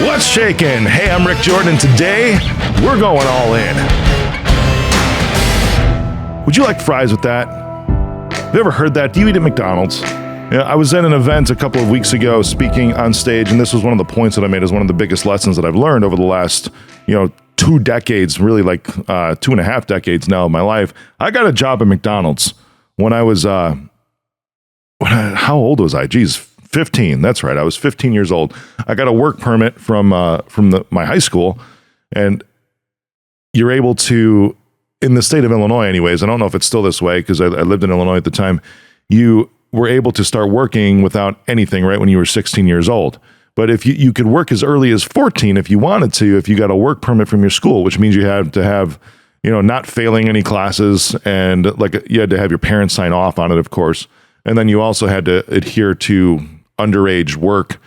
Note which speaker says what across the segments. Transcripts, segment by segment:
Speaker 1: What's shaking? Hey, I'm Rick Jordan, and today we're going all in. Would you like fries with that? Have you ever heard that? Do you eat at McDonald's? Yeah, I was at an event a couple of weeks ago speaking on stage, and this was one of the points that I made as one of the biggest lessons that I've learned over the last, 2 decades, really like 2.5 decades now of my life. I got a job at McDonald's when I was, how old was I? Geez, 15. That's right. I was 15 years old. I got a work permit from my high school, and you're able to, in the state of Illinois anyways, I don't know if it's still this way because I lived in Illinois at the time, you were able to start working without anything right when you were 16 years old. But if you could work as early as 14 if you wanted to, if you got a work permit from your school, which means you had to have, not failing any classes, and you had to have your parents sign off on it, of course. And then you also had to adhere to underage work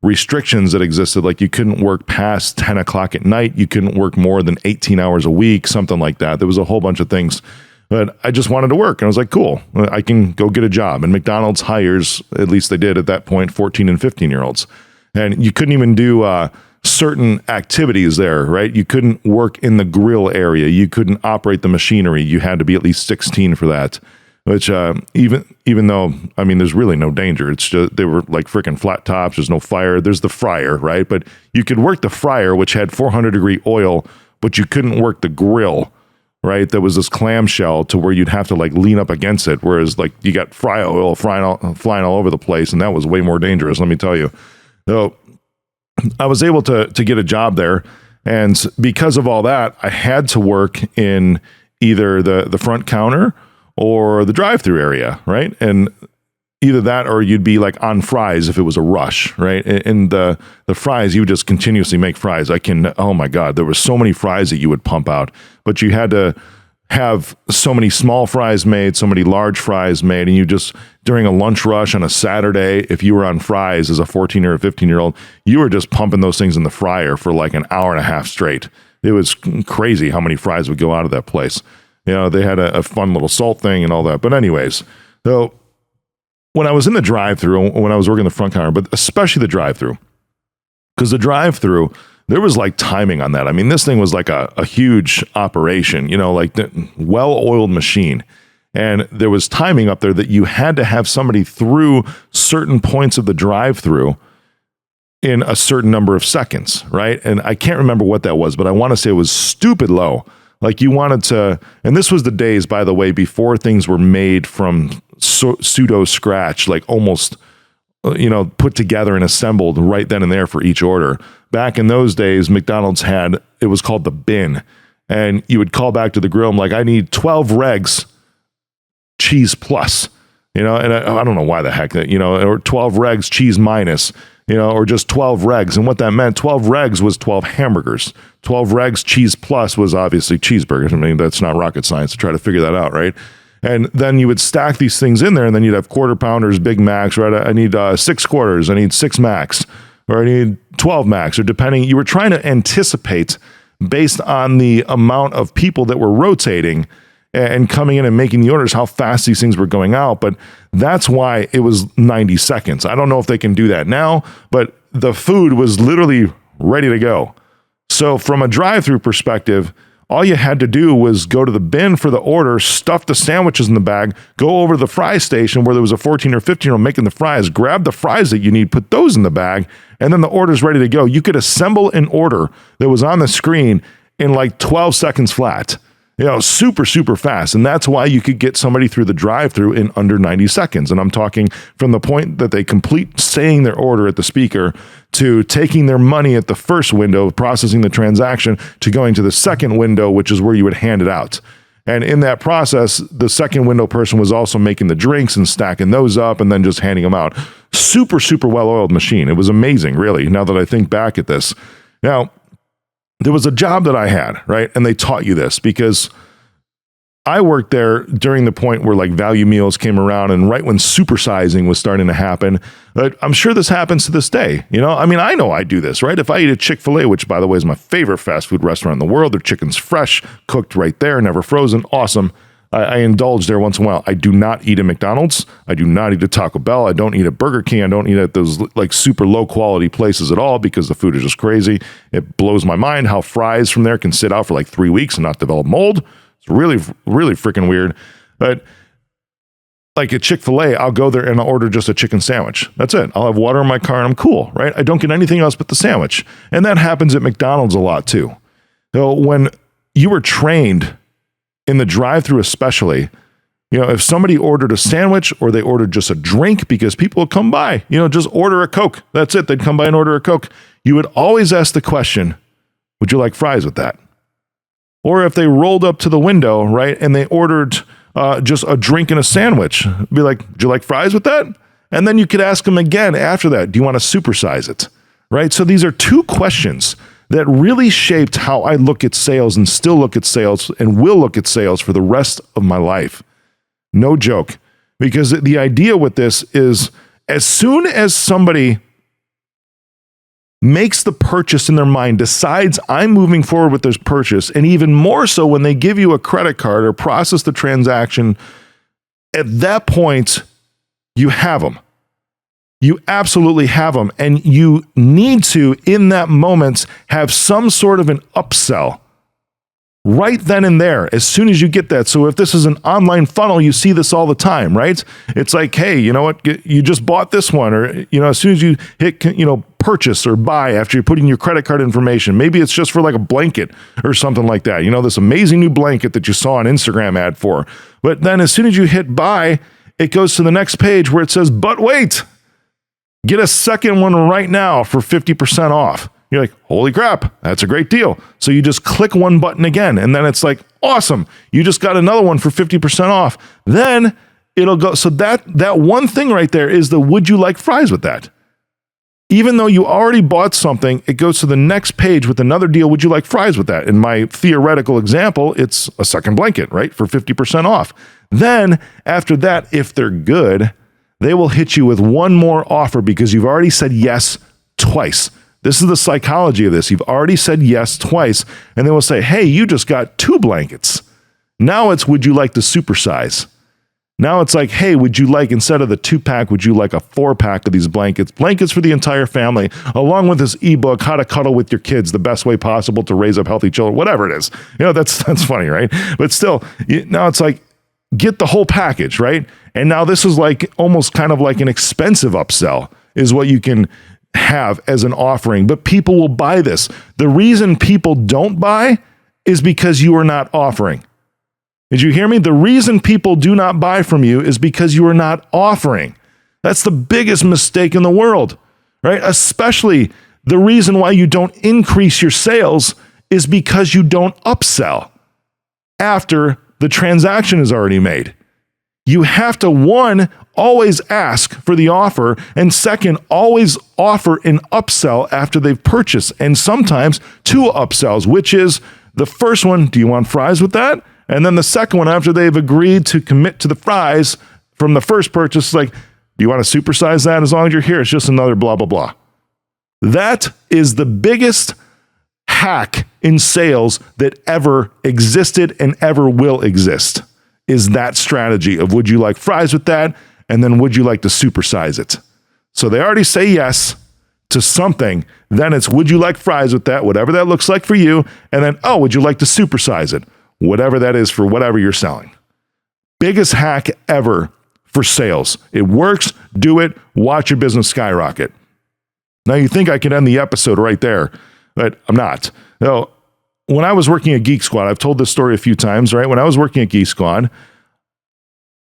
Speaker 1: restrictions that existed. Like you couldn't work past 10 o'clock at night. You couldn't work more than 18 hours a week, something like that. There was a whole bunch of things. But I just wanted to work. And I was like, cool, I can go get a job. And McDonald's hires, at least they did at that point, 14 and 15-year-olds. And you couldn't even do certain activities there, right? You couldn't work in the grill area. You couldn't operate the machinery. You had to be at least 16 for that. Which even though, I mean, there's really no danger. It's just, they were like freaking flat tops. There's no fire. There's the fryer, right? But you could work the fryer, which had 400-degree oil, but you couldn't work the grill, right? There was this clamshell to where you'd have to like lean up against it. Whereas like you got fry oil flying all over the place. And that was way more dangerous, let me tell you. So I was able to get a job there. And because of all that, I had to work in either the front counter or the drive-thru area, right? And either that or you'd be like on fries if it was a rush, right? And the fries, you would just continuously make fries. Oh my God, there were so many fries that you would pump out, but you had to have so many small fries made, so many large fries made, and you just, during a lunch rush on a Saturday, if you were on fries as a 14 or a 15-year-old, you were just pumping those things in the fryer for like an hour and a half straight. It was crazy how many fries would go out of that place. They had a fun little salt thing and all that. But anyways, so when I was in the drive-thru, when I was working the front counter, but especially the drive-thru, because the drive-thru, there was like timing on that. I mean, this thing was like a huge operation, like the well-oiled machine. And there was timing up there that you had to have somebody through certain points of the drive-thru in a certain number of seconds, right? And I can't remember what that was, but I want to say it was stupid low. Like you wanted to, and this was the days, by the way, before things were made from pseudo scratch, like almost, put together and assembled right then and there for each order. Back in those days, McDonald's it was called the bin. And you would call back to the grill, I'm like, I need 12 regs, cheese plus, and I don't know why the heck that, or 12 regs, cheese minus, or just 12 regs. And what that meant, 12 regs was 12 hamburgers. 12 regs, cheese plus was obviously cheeseburgers. I mean, that's not rocket science to try to figure that out, right? And then you would stack these things in there, and then you'd have quarter pounders, Big Macs, right? I need 6 quarters, I need 6 Macs, or I need 12 Macs, or depending, you were trying to anticipate based on the amount of people that were rotating and coming in and making the orders, how fast these things were going out. But that's why it was 90 seconds. I don't know if they can do that now, but the food was literally ready to go. So from a drive-thru perspective, all you had to do was go to the bin for the order, stuff the sandwiches in the bag, go over to the fry station where there was a 14 or 15-year-old making the fries, grab the fries that you need, put those in the bag, and then the order's ready to go. You could assemble an order that was on the screen in like 12 seconds flat. Super, super fast. And that's why you could get somebody through the drive-thru in under 90 seconds. And I'm talking from the point that they complete saying their order at the speaker to taking their money at the first window, processing the transaction, to going to the second window, which is where you would hand it out. And in that process, the second window person was also making the drinks and stacking those up and then just handing them out. Super, super well-oiled machine. It was amazing, really, now that I think back at this. Now, there was a job that I had, right? And they taught you this because I worked there during the point where like value meals came around and right when supersizing was starting to happen. But I'm sure this happens to this day. I mean, I know I do this, right? If I eat at Chick-fil-A, which by the way is my favorite fast food restaurant in the world, their chicken's fresh, cooked right there, never frozen, awesome. I indulge there once in a while. I do not eat at McDonald's. I do not eat at Taco Bell. I don't eat at Burger King. I don't eat at those like super low quality places at all because the food is just crazy. It blows my mind how fries from there can sit out for like 3 weeks and not develop mold. It's really, really freaking weird. But like at Chick-fil-A, I'll go there and I'll order just a chicken sandwich. That's it. I'll have water in my car and I'm cool, right? I don't get anything else but the sandwich. And that happens at McDonald's a lot too. So when you were trained in the drive-thru especially, if somebody ordered a sandwich or they ordered just a drink because people would come by, just order a Coke. That's it. They'd come by and order a Coke. You would always ask the question, would you like fries with that? Or if they rolled up to the window, right, and they ordered just a drink and a sandwich, be like, would you like fries with that? And then you could ask them again after that, do you want to supersize it? Right? So these are two questions that really shaped how I look at sales and still look at sales and will look at sales for the rest of my life. No joke. Because the idea with this is as soon as somebody makes the purchase in their mind, decides I'm moving forward with this purchase, and even more so when they give you a credit card or process the transaction, at that point, you have them. You absolutely have them. And you need to, in that moment, have some sort of an upsell right then and there, as soon as you get that. So if this is an online funnel, you see this all the time, right? It's like, hey, you know what? You just bought this one, or, as soon as you hit, purchase or buy after you put in your credit card information, maybe it's just for like a blanket or something like that. This amazing new blanket that you saw an Instagram ad for. But then as soon as you hit buy, it goes to the next page where it says, but wait, get a second one right now for 50% off. You're like, holy crap, that's a great deal. So you just click one button again, and then it's like, awesome, you just got another one for 50% off. Then it'll go. So that one thing right there is the would you like fries with that? Even though you already bought something, it goes to the next page with another deal. Would you like fries with that? In my theoretical example, it's a second blanket, right? For 50% off. Then after that, if they're good, they will hit you with one more offer because you've already said yes twice. This is the psychology of this. You've already said yes twice, and they will say, hey, you just got 2 blankets. Now it's, would you like to supersize? Now it's like, hey, would you like, instead of the 2-pack, would you like a 4-pack of these blankets? Blankets for the entire family, along with this ebook, How to Cuddle with Your Kids the Best Way Possible to Raise Up Healthy Children, whatever it is. That's funny, right? But still, now it's like, get the whole package, right? And now this is like almost kind of like an expensive upsell is what you can have as an offering, but people will buy this. The reason people don't buy is because you are not offering. Did you hear me? The reason people do not buy from you is because you are not offering. That's the biggest mistake in the world, right? Especially the reason why you don't increase your sales is because you don't upsell after the transaction is already made. You have to, one, always ask for the offer, and second, always offer an upsell after they've purchased, and sometimes 2 upsells, which is the first one, do you want fries with that? And then the second one, after they've agreed to commit to the fries from the first purchase, like, do you want to supersize that? As long as you're here, it's just another blah, blah, blah. That is the biggest hack in sales that ever existed and ever will exist, is that strategy of would you like fries with that? And then would you like to supersize it? So they already say yes to something. Then it's would you like fries with that? Whatever that looks like for you. And then, oh, would you like to supersize it? Whatever that is for whatever you're selling. Biggest hack ever for sales. It works. Do it. Watch your business skyrocket. Now you think I could end the episode right there, but I'm not. No. When I was working at Geek Squad, I've told this story a few times, right? When I was working at Geek Squad,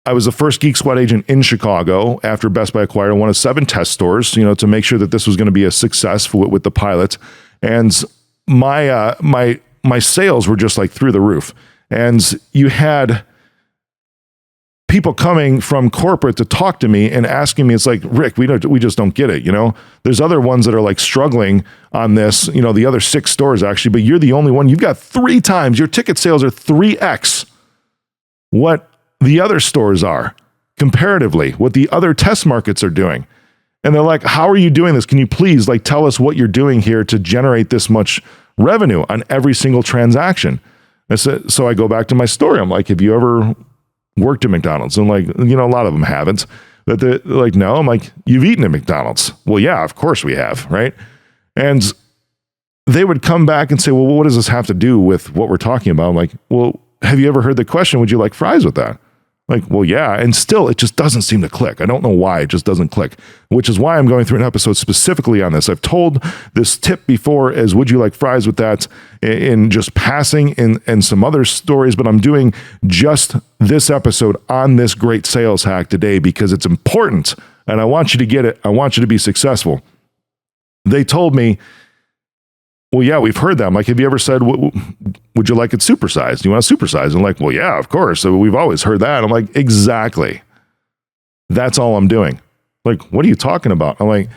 Speaker 1: I was the first Geek Squad agent in Chicago after Best Buy acquired one of 7 test stores, to make sure that this was going to be a success with the pilot. And my sales were just like through the roof. And you had people coming from corporate to talk to me and asking me, it's like, Rick, we just don't get it. There's other ones that are like struggling on this, the other 6 stores actually, but you're the only one. You've got 3 times, your ticket sales are 3x what the other stores are comparatively, what the other test markets are doing. And they're like, how are you doing this? Can you please tell us what you're doing here to generate this much revenue on every single transaction? So I go back to my story. I'm like, have you ever worked at McDonald's? And like, a lot of them haven't. But they're like, no. I'm like, you've eaten at McDonald's. Well, yeah, of course we have, right? And they would come back and say, well, what does this have to do with what we're talking about? I'm like, well, have you ever heard the question, would you like fries with that? Like, well, yeah. And still, it just doesn't seem to click. I don't know why it just doesn't click, which is why I'm going through an episode specifically on this. I've told this tip before as would you like fries with that in just passing and some other stories, but I'm doing just this episode on this great sales hack today because it's important and I want you to get it. I want you to be successful. They told me, well, yeah, we've heard that. I'm like, have you ever said, would you like it supersized? Do you want a supersize? I'm like, well, yeah, of course. So we've always heard that. I'm like, exactly. That's all I'm doing. Like, what are you talking about? I'm like,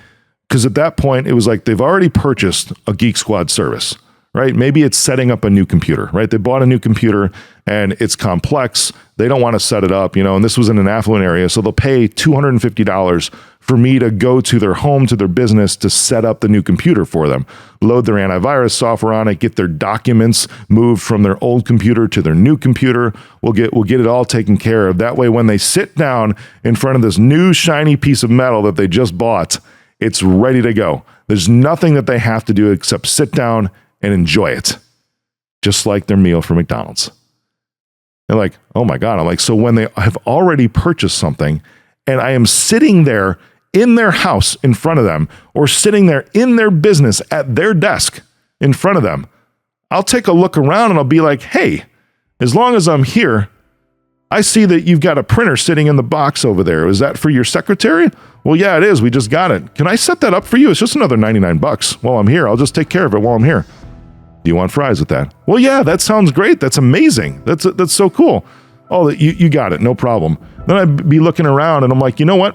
Speaker 1: because at that point, it was like they've already purchased a Geek Squad service, right? Maybe it's setting up a new computer, right? They bought a new computer and it's complex. They don't want to set it up, and this was in an affluent area. So they'll pay $250 for me to go to their home, to their business to set up the new computer for them, load their antivirus software on it, get their documents moved from their old computer to their new computer. We'll get it all taken care of. That way, when they sit down in front of this new shiny piece of metal that they just bought, it's ready to go. There's nothing that they have to do except sit down and enjoy it, just like their meal from McDonald's. They're like, oh my God. I'm like, so when they have already purchased something and I am sitting there in their house in front of them or sitting there in their business at their desk in front of them, I'll take a look around and I'll be like, hey, as long as I'm here, I see that you've got a printer sitting in the box over there. Is that for your secretary? Well, yeah, it is. We just got it. Can I set that up for you? It's just another $99 while I'm here. I'll just take care of it while I'm here. Do you want fries with that? Well, yeah, that sounds great. That's amazing. That's so cool. Oh, you got it. No problem. Then I'd be looking around and I'm like, you know what?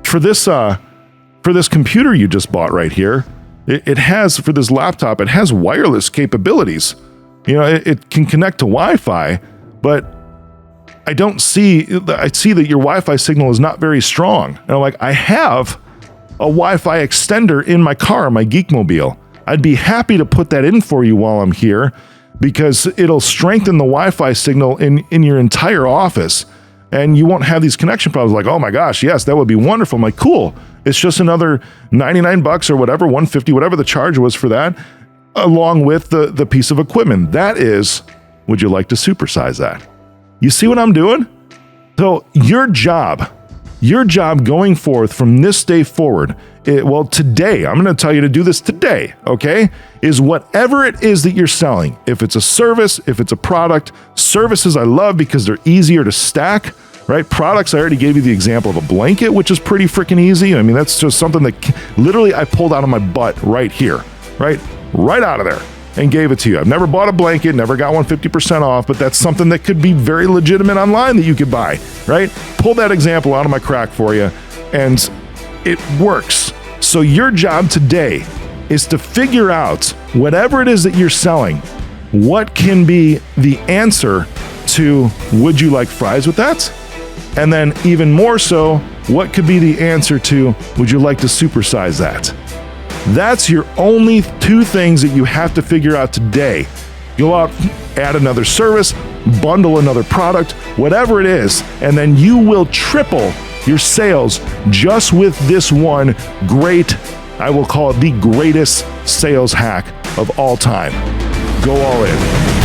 Speaker 1: For this computer you just bought right here, it has, for this laptop, it has wireless capabilities. It can connect to Wi-Fi, but I see that your Wi-Fi signal is not very strong. And I'm like, I have a Wi-Fi extender in my car, my Geekmobile. I'd be happy to put that in for you while I'm here because it'll strengthen the Wi-Fi signal in your entire office and you won't have these connection problems. Like, oh my gosh, yes, that would be wonderful. I'm like, cool. It's just another $99 or whatever, $150, whatever the charge was for that, along with the piece of equipment. That is, would you like to supersize that? You see what I'm doing? So your job going forth from this day forward, today, I'm going to tell you to do this today, okay, is whatever it is that you're selling. If it's a service, if it's a product, services I love because they're easier to stack, right? Products, I already gave you the example of a blanket, which is pretty freaking easy. I mean, that's just something that literally I pulled out of my butt right here, right out of there and gave it to you. I've never bought a blanket, never got one 50% off, but that's something that could be very legitimate online that you could buy, right? Pull that example out of my crack for you and it works. So your job today is to figure out whatever it is that you're selling, what can be the answer to, would you like fries with that? And then even more so, what could be the answer to, would you like to supersize that? That's your only two things that you have to figure out today. Go out, add another service, bundle another product, whatever it is, and then you will triple your sales just with this one great, I will call it the greatest sales hack of all time. Go all in.